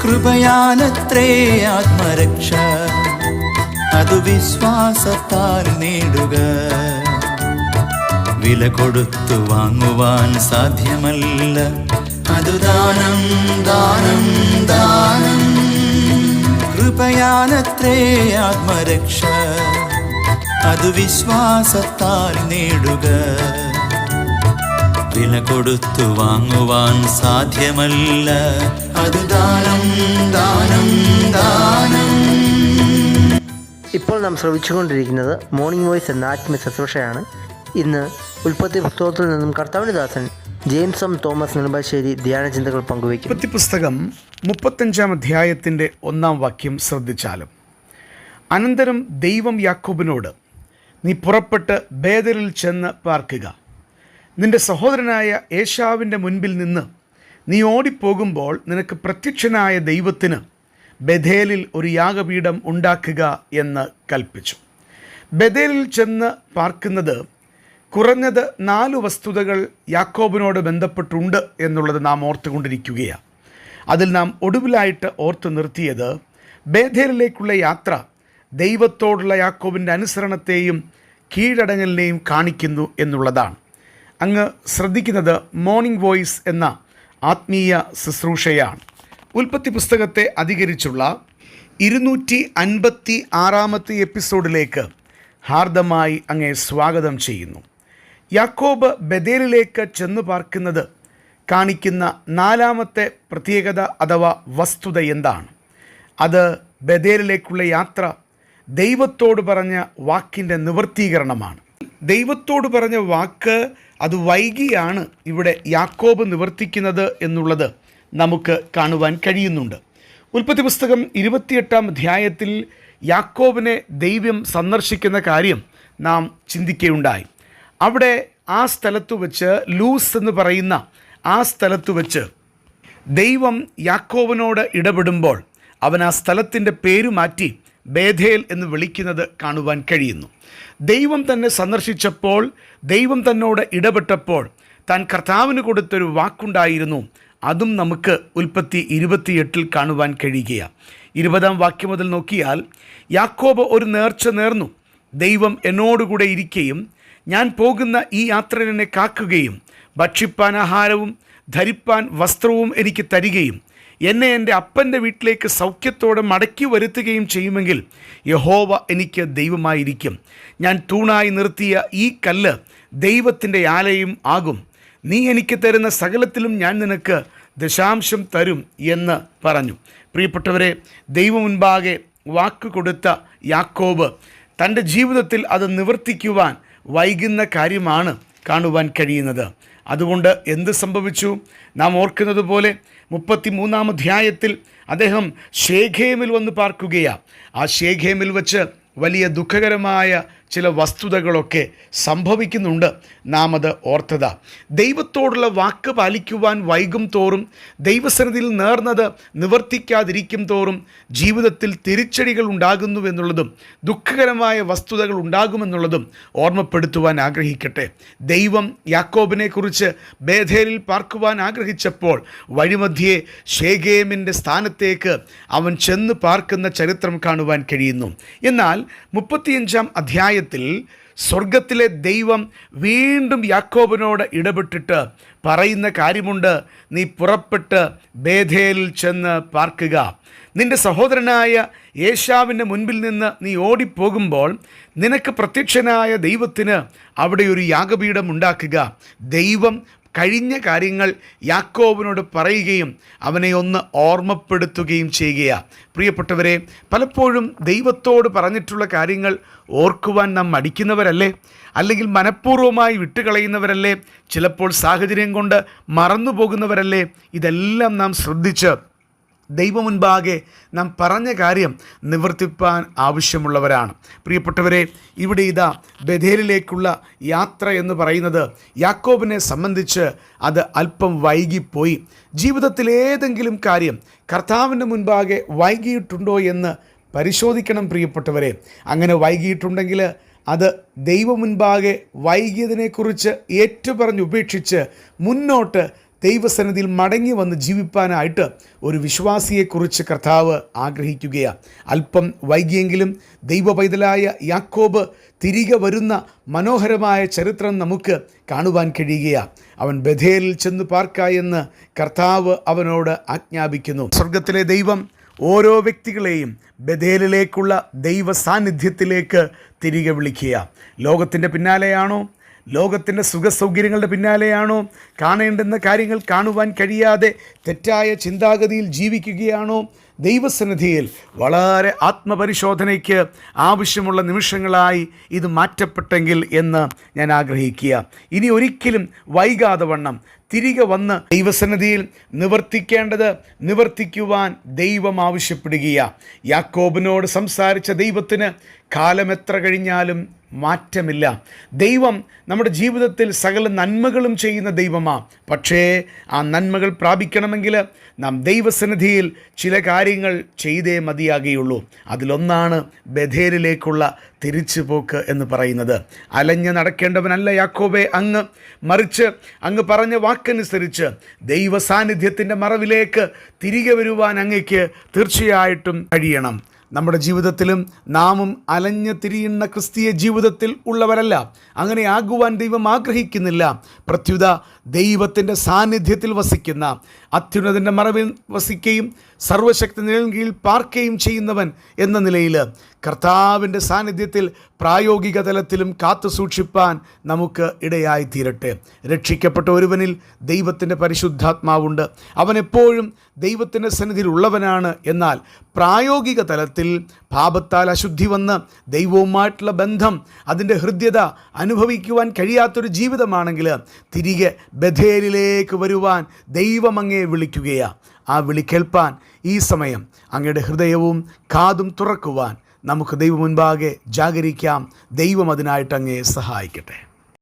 കൃപയാലത്രേ ആത്മരക്ഷ, അതു വിശ്വാസത്താൽ നേടുക. വില കൊടുത്തു വാങ്ങുവാൻ സാധ്യമല്ല, അതു ദാനം ദാനം ദാനം. കൃപയാലത്രേ ആത്മരക്ഷ, അതു വിശ്വാസത്താൽ നേടുക. വില കൊടുത്തു വാങ്ങുവാൻ സാധ്യമല്ല, അതു ദാനം ദാനം ദാനം. ഇപ്പോൾ നാം ശ്രവിച്ചുകൊണ്ടിരിക്കുന്നത് മോർണിംഗ് വോയിസ് എന്ന ആത്മീയ ശുശ്രൂഷയാണ്. ഇന്ന് ഉൽപ്പത്തി പുസ്തകത്തിൽ നിന്നും കർത്താവിന്റെ ദാസൻ ജെയിംസ് എം തോമസ് നെടുമ്പാശ്ശേരി ധ്യാനചിന്തകൾ പങ്കുവയ്ക്കും. ഉൽപ്പത്തി പുസ്തകം 35-ാം അധ്യായത്തിൻ്റെ 1-ാം വാക്യം ശ്രദ്ധിച്ചാലും, അനന്തരം ദൈവം യാക്കോബിനോട്, നീ പുറപ്പെട്ട് ബേഥേലിൽ ചെന്ന് പാർക്കുക. നിന്റെ സഹോദരനായ ഏശാവിൻ്റെ മുൻപിൽ നിന്ന് നീ ഓടിപ്പോകുമ്പോൾ നിനക്ക് പ്രത്യക്ഷനായ ദൈവത്തിന് ബേഥേലിൽ ഒരു യാഗപീഠം ഉണ്ടാക്കുക എന്ന് കൽപ്പിച്ചു. ബേഥേലിൽ ചെന്ന് പാർക്കുന്നത് കുറഞ്ഞത് 4 വസ്തുതകൾ യാക്കോബിനോട് ബന്ധപ്പെട്ടുണ്ട് എന്നുള്ളത് നാം ഓർത്തുകൊണ്ടിരിക്കുകയാണ്. അതിൽ നാം ഒടുവിലായിട്ട് ഓർത്തു നിർത്തിയത് ബേഥേലിലേക്കുള്ള യാത്ര ദൈവത്തോടുള്ള യാക്കോബിൻ്റെ അനുസരണത്തെയും കീഴടങ്ങലിനെയും കാണിക്കുന്നു എന്നുള്ളതാണ്. അങ്ങ് ശ്രദ്ധിക്കുന്നത് മോർണിംഗ് വോയിസ് എന്ന ആത്മീയ ശുശ്രൂഷയാണ്. ഉൽപ്പത്തി പുസ്തകത്തെ അധികരിച്ചുള്ള 256-ാമത്തെ എപ്പിസോഡിലേക്ക് ഹാർദമായി അങ്ങേ സ്വാഗതം ചെയ്യുന്നു. യാക്കോബ് ബേഥേലിലേക്ക് ചെന്നു പാർക്കുന്നത് കാണിക്കുന്ന 4-ാമത്തെ പ്രത്യേകത അഥവാ വസ്തുത എന്താണ്? അത് ബേഥേലിലേക്കുള്ള യാത്ര ദൈവത്തോട് പറഞ്ഞ വാക്കിൻ്റെ നിവർത്തീകരണമാണ്. ദൈവത്തോട് പറഞ്ഞ വാക്ക് അത് വൈകിയാണ് ഇവിടെ യാക്കോബ് നിവർത്തിക്കുന്നത് എന്നുള്ളത് നമുക്ക് കാണുവാൻ കഴിയുന്നുണ്ട്. ഉൽപ്പത്തി പുസ്തകം 28-ാം അധ്യായത്തിൽ യാക്കോബിനെ ദൈവം സന്ദർശിക്കുന്ന കാര്യം നാം ചിന്തിക്കുകയുണ്ടായി. അവിടെ ആ സ്ഥലത്തു വെച്ച്, ലൂസ് എന്ന് പറയുന്ന ആ സ്ഥലത്തു വെച്ച് ദൈവം യാക്കോബിനോട് ഇടപെടുമ്പോൾ അവൻ ആ സ്ഥലത്തിൻ്റെ പേര് മാറ്റി ബേഥേൽ എന്ന് വിളിക്കുന്നത് കാണുവാൻ കഴിയുന്നു. ദൈവം തന്നെ സന്ദർശിച്ചപ്പോൾ, ദൈവം തന്നോട് ഇടപെട്ടപ്പോൾ താൻ കർത്താവിന് കൊടുത്തൊരു വാക്കുണ്ടായിരുന്നു. അതും നമുക്ക് ഉൽപ്പത്തി 28-ൽ കാണുവാൻ കഴിയുകയാണ്. 20-ാം വാക്യം മുതൽ നോക്കിയാൽ യാക്കോബ് ഒരു നേർച്ച നേർന്നു. ദൈവം എന്നോടുകൂടെ ഇരിക്കുകയും ഞാൻ പോകുന്ന ഈ യാത്രയിൽ എന്നെ കാക്കുകയും ഭക്ഷിപ്പാൻ ആഹാരവും ധരിപ്പാൻ വസ്ത്രവും എനിക്ക് തരികയും എന്നെ എൻ്റെ അപ്പൻ്റെ വീട്ടിലേക്ക് സൗഖ്യത്തോടെ മടക്കി വരുത്തുകയും ചെയ്യുമെങ്കിൽ യഹോവ എനിക്ക് ദൈവമായിരിക്കും. ഞാൻ തൂണായി നിർത്തിയ ഈ കല്ല് ദൈവത്തിൻ്റെ ആലയം ആകും. നീ എനിക്ക് തരുന്ന സകലത്തിലും ഞാൻ നിനക്ക് ദശാംശം തരും എന്ന് പറഞ്ഞു. പ്രിയപ്പെട്ടവരെ, ദൈവം മുൻപാകെ വാക്ക് കൊടുത്ത യാക്കോബ് തൻ്റെ ജീവിതത്തിൽ അത് നിവർത്തിക്കുവാൻ വൈകുന്ന കാര്യമാണ് കാണുവാൻ കഴിയുന്നത്. അതുകൊണ്ട് എന്ത് സംഭവിച്ചു? നാം ഓർക്കുന്നത് പോലെ 33-ാം അധ്യായത്തിൽ അദ്ദേഹം ശേഖേമിൽ വന്ന് പാർക്കുകയാണ്. ആ ശേഖേമിൽ വച്ച് വലിയ ദുഃഖകരമായ ചില വസ്തുതകളൊക്കെ സംഭവിക്കുന്നുണ്ട്. നാം അത് ഓർത്തതാ. ദൈവത്തോടുള്ള വാക്ക് പാലിക്കുവാൻ വൈകും തോറും, ദൈവസന്നിധിയിൽ നേർന്നത് നിവർത്തിക്കാതിരിക്കും തോറും ജീവിതത്തിൽ തിരിച്ചടികൾ ഉണ്ടാകുന്നുവെന്നുള്ളതും ദുഃഖകരമായ വസ്തുതകൾ ഉണ്ടാകുമെന്നുള്ളതും ഓർമ്മപ്പെടുത്തുവാൻ ആഗ്രഹിക്കട്ടെ. ദൈവം യാക്കോബിനെക്കുറിച്ച് ബേഥേലിൽ പാർക്കുവാൻ ആഗ്രഹിച്ചപ്പോൾ വഴിമധ്യേ ശേഖേമിൻ്റെ സ്ഥാനത്തേക്ക് അവൻ ചെന്ന് പാർക്കുന്ന ചരിത്രം കാണുവാൻ കഴിയുന്നു. എന്നാൽ 35-ാം അധ്യായത്തിൽ സ്വർഗത്തിലെ ദൈവം വീണ്ടും യാക്കോബിനോട് ഇടപെട്ടിട്ട് പറയുന്ന കാര്യമുണ്ട്. നീ പുറപ്പെട്ട് ബേഥേലിൽ ചെന്ന് പാർക്കുക. നിന്റെ സഹോദരനായ ഏശാവിൻ്റെ മുൻപിൽ നിന്ന് നീ ഓടിപ്പോകുമ്പോൾ നിനക്ക് പ്രത്യക്ഷനായ ദൈവത്തിന് അവിടെ ഒരു യാഗപീഠം ഉണ്ടാക്കുക. ദൈവം കഴിഞ്ഞ കാര്യങ്ങൾ യാക്കോബിനോട് പറയുകയും അവനെ ഒന്ന് ഓർമ്മപ്പെടുത്തുകയും ചെയ്യുകയാണ്. പ്രിയപ്പെട്ടവരെ, പലപ്പോഴും ദൈവത്തോട് പറഞ്ഞിട്ടുള്ള കാര്യങ്ങൾ ഓർക്കുവാൻ നാം മടിക്കുന്നവരല്ലേ? അല്ലെങ്കിൽ മനഃപൂർവ്വമായി വിട്ടുകളയുന്നവരല്ലേ? ചിലപ്പോൾ സാഹചര്യം കൊണ്ട് മറന്നു പോകുന്നവരല്ലേ? ഇതെല്ലാം നാം ശ്രദ്ധിച്ച് ദൈവമുൻപാകെ നാം പറഞ്ഞ കാര്യം നിവർത്തിപ്പാൻ ആവശ്യമുള്ളവരാണ്. പ്രിയപ്പെട്ടവരെ, ഇവിടെ ഇതാ ബേഥേലിലേക്കുള്ള യാത്ര എന്ന് പറയുന്നത് യാക്കോബിനെ സംബന്ധിച്ച് അത് അല്പം വൈകിപ്പോയി. ജീവിതത്തിൽ ഏതെങ്കിലും കാര്യം കർത്താവിൻ്റെ മുൻപാകെ വൈകിയിട്ടുണ്ടോ എന്ന് പരിശോധിക്കണം പ്രിയപ്പെട്ടവരെ. അങ്ങനെ വൈകിയിട്ടുണ്ടെങ്കിൽ അത് ദൈവം മുൻപാകെ വൈകിയതിനെക്കുറിച്ച് ഏറ്റുപറഞ്ഞ് ഉപേക്ഷിച്ച് മുന്നോട്ട് ദൈവസന്നിധിയിൽ മടങ്ങി വന്ന് ജീവിപ്പാനായിട്ട് ഒരു വിശ്വാസിയെക്കുറിച്ച് കർത്താവ് ആഗ്രഹിക്കുകയാണ്. അല്പം വൈകിയെങ്കിലും ദൈവ പൈതലായ യാക്കോബ് തിരികെ വരുന്ന മനോഹരമായ ചരിത്രം നമുക്ക് കാണുവാൻ കഴിയുകയാണ്. അവൻ ബഥേലിൽ ചെന്ന് പാർക്കായെന്ന് കർത്താവ് അവനോട് ആജ്ഞാപിക്കുന്നു. സ്വർഗത്തിലെ ദൈവം ഓരോ വ്യക്തികളെയും ബഥേലിലേക്കുള്ള ദൈവ സാന്നിധ്യത്തിലേക്ക് തിരികെ വിളിക്കുക. ലോകത്തിൻ്റെ പിന്നാലെയാണോ? ലോകത്തിൻ്റെ സുഖസൗകര്യങ്ങളുടെ പിന്നാലെയാണോ? കാണേണ്ടുന്ന കാര്യങ്ങൾ കാണുവാൻ കഴിയാതെ തെറ്റായ ചിന്താഗതിയിൽ ജീവിക്കുകയാണോ? ദൈവസന്നിധിയിൽ വളരെ ആത്മപരിശോധനയ്ക്ക് ആവശ്യമുള്ള നിമിഷങ്ങളായി ഇത് മാറ്റപ്പെട്ടെങ്കിൽ എന്ന് ഞാൻ ആഗ്രഹിക്കുക. ഇനി ഒരിക്കലും വൈകാതെ വണ്ണം തിരികെ വന്ന് ദൈവസന്നിധിയിൽ നിവർത്തിക്കേണ്ടത് നിവർത്തിക്കുവാൻ ദൈവം ആവശ്യപ്പെടുകയാണ്. യാക്കോബിനോട് സംസാരിച്ച ദൈവത്തിന് കാലം എത്ര കഴിഞ്ഞാലും മാറ്റമില്ല. ദൈവം നമ്മുടെ ജീവിതത്തിൽ സകല നന്മകളും ചെയ്യുന്ന ദൈവമാണ്. പക്ഷേ ആ നന്മകൾ പ്രാപിക്കണമെങ്കിൽ നാം ദൈവസന്നിധിയിൽ ചില കാര്യങ്ങൾ ചെയ്തേ മതിയാകുകയുള്ളൂ. അതിലൊന്നാണ് ബഥേലിലേക്കുള്ള തിരിച്ചുപോക്ക് എന്ന് പറയുന്നത്. അലഞ്ഞ് നടക്കേണ്ടവനല്ല യാക്കോബേ അങ്ങ്, മറിച്ച് അങ്ങ് പറഞ്ഞ വാക്കനുസരിച്ച് ദൈവ സാന്നിധ്യത്തിൻ്റെ മറവിലേക്ക് തിരികെ വരുവാൻ അങ്ങയ്ക്ക് തീർച്ചയായിട്ടും കഴിയണം. നമ്മുടെ ജീവിതത്തിലും നാമും അലഞ്ഞ് തിരിയുന്ന ക്രിസ്തീയ ജീവിതത്തിൽ ഉള്ളവരല്ല. അങ്ങനെ ആകുവാൻ ദൈവം ആഗ്രഹിക്കുന്നില്ല. പ്രത്യുത ദൈവത്തിൻ്റെ സാന്നിധ്യത്തിൽ വസിക്കുന്ന, അത്യുന്നതിൻ്റെ മറവിൽ വസിക്കുകയും സർവശക്തി നിഴലിൻ കീഴിൽ പാർക്കുകയും ചെയ്യുന്നവൻ എന്ന നിലയിൽ കർത്താവിൻ്റെ സാന്നിധ്യത്തിൽ പ്രായോഗിക തലത്തിലും കാത്തു സൂക്ഷിപ്പാൻ നമുക്ക് ഇടയായി തീരട്ടെ. രക്ഷിക്കപ്പെട്ട ഒരുവനിൽ ദൈവത്തിൻ്റെ പരിശുദ്ധാത്മാവുണ്ട്. അവൻ എപ്പോഴും ദൈവത്തിൻ്റെ സന്നിധിയിൽ ഉള്ളവനാണ്. എന്നാൽ പ്രായോഗിക തലത്തിൽ പാപത്താൽ അശുദ്ധി വന്ന് ദൈവവുമായിട്ടുള്ള ബന്ധം, അതിൻ്റെ ഹൃദ്യത അനുഭവിക്കുവാൻ കഴിയാത്തൊരു ജീവിതമാണെങ്കിൽ തിരികെ ബഥേലിലേക്ക് വരുവാൻ ദൈവം അങ്ങയെ വിളിക്കുകയാണ്. ആ വിളി കേൾപ്പാൻ ഈ സമയം അങ്ങയുടെ ഹൃദയവും കാതും തുറക്കുവാൻ നമുക്ക് ദൈവം മുൻപാകെ ജാഗരിക്കാം. ദൈവം അതിനായിട്ട് അങ്ങയെ സഹായിക്കട്ടെ.